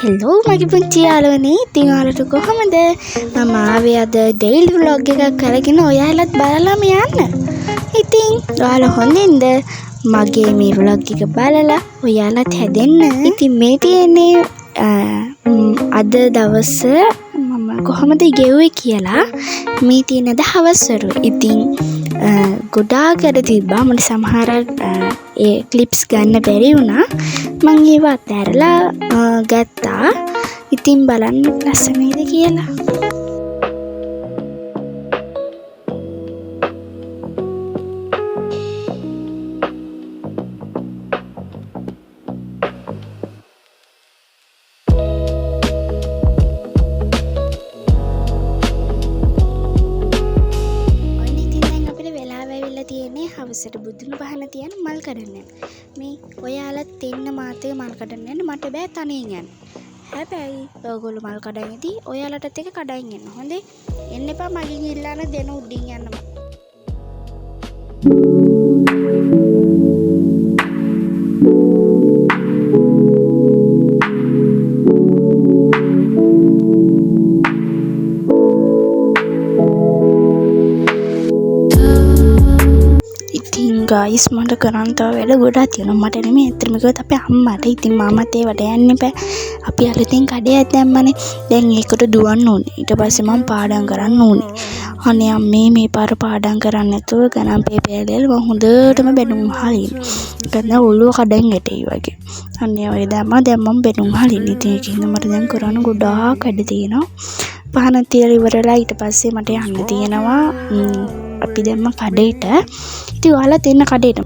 Hello මගේ පුංචි යාළුවනේ. ඉතින් ඔයාලට කොහමද? මම ආවේ අද ඩේලි ව්ලොග් එකක් කරගෙන ඔයාලත් බලලාම යන්න. ඉතින් ඔයාලා හොඳින්ද මගේ මේ ව්ලොග් එක බලලා ඔයාලත් හැදෙන්න. ඉතින් මේ තියෙන්නේ අද දවස මම කොහොමද ගෙව්වේ කියලා මේ තියෙන දවස්වරු. ඉතින් ගොඩාක් වැඩ තිබ්බා. මට සමහරක් ඒ ක්ලිප්ස් ගන්න බැරි වුණා. මං ඒවා අතහැරලා ගත්තා. ඉතින් බලන්න ලස්සනයිද කියලා. හවසට බුදුන් පහන තියන මල් කඩන්න මේ ඔයාලත් එන්න මාතේ මල් කඩන්න යන්න. මට බෑ තනියෙන් යන්න. හැබැයි ඔයගොල්ලෝ මල් කඩන්නේදී ඔයාලටත් එක කඩයින් එන්න. හොඳේ? එන්න එපා මගෙන් ඉල්ලන දෙන උඩින් යන්න. ගයිස් මට කරන්න තව වැඩ ගොඩක් තියෙනවා. මට නෙමෙයි ඇත්තටම කිව්වොත් අපේ අම්මට. ඉතින් මාමත් ඒවට යන්න එපා. අපි අලුතෙන් කඩයක් දැම්මනේ. දැන් ඒකට දුවන්න ඕනේ. ඊට පස්සේ මම පාඩම් කරන්න ඕනේ. අනේ අම්මේ මේ පාර පාඩම් කරන්න නැතුව ගණන් පේපරවල මම හොඳටම බැනුම් හලින්. ගන්න ඔළුව කඩෙන් ගැටේ වගේ. අනේ ඔය දැම්මා දැන් මම බැනුම් හලින්. ඉතින් ඒකින්ද මට දැන් කරන්න ගොඩාක් වැඩ තියෙනවා. පහන තියලා ඉවරලා ඊට පස්සේ මට යන්න තියෙනවා. අපි දැම්ම කඩේට. ඉතින් ඔයාලා දෙන්න කඩේට.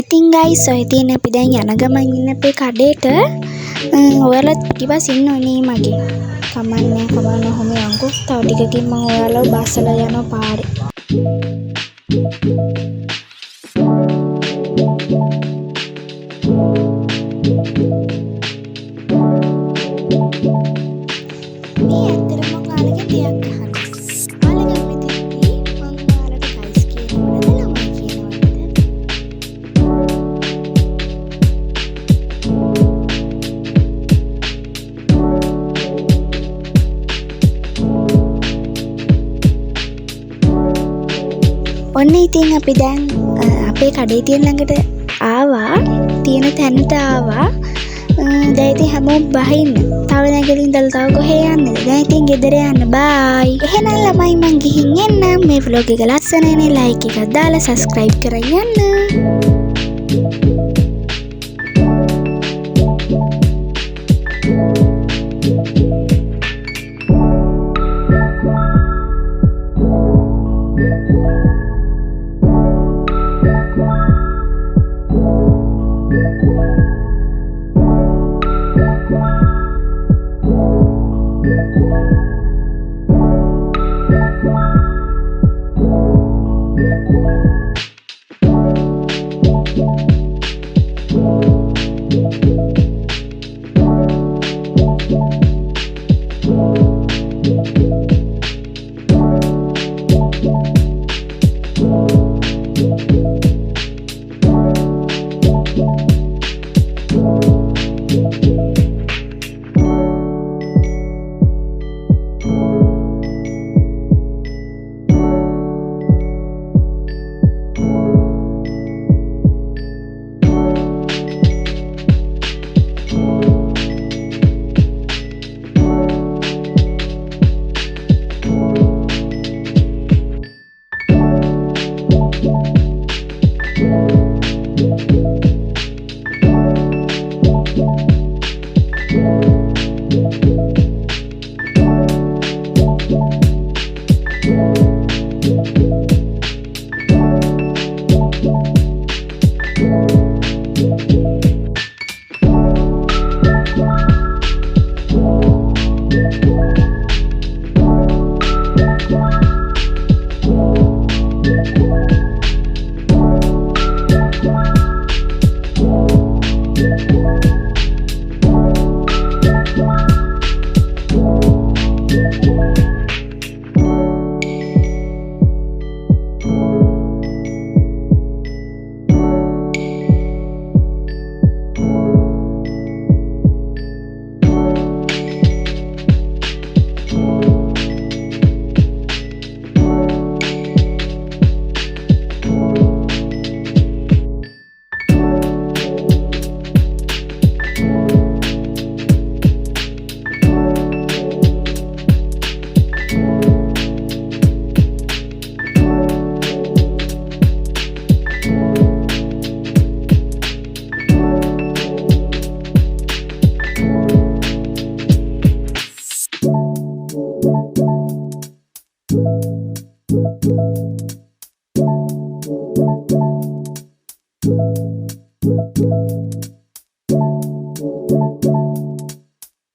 ඉතින් ගයිස් ඔය තියෙන අපි දැන් යන ගමන් ඉන්න අපේ කඩේට. ඔයාලා ටිකක් ඉන්න ඕනේ මගේ. කමන්නේ කොහොම යන්කෝ. තව ටිකකින් මම ඔයාලා බස්සලා යනවා පාරේ. ඔන්න ඉතින් අපි දැන් අපේ කඩේ තියෙන ළඟට ආවා. තියෙන තැනට ආවා. දැන් ඉතින් හැමෝම බහින්න. තව නැගලින් ඉඳලා තව කොහේ යන්නද? දැන් ඉතින් ගෙදර යන්න. බයි. එහෙනම් ළමයි මං ගිහින් එන්නම්. මේ vlog එක ලස්සනනේ. like එකක් දාලා subscribe කරන් යන්න.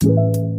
you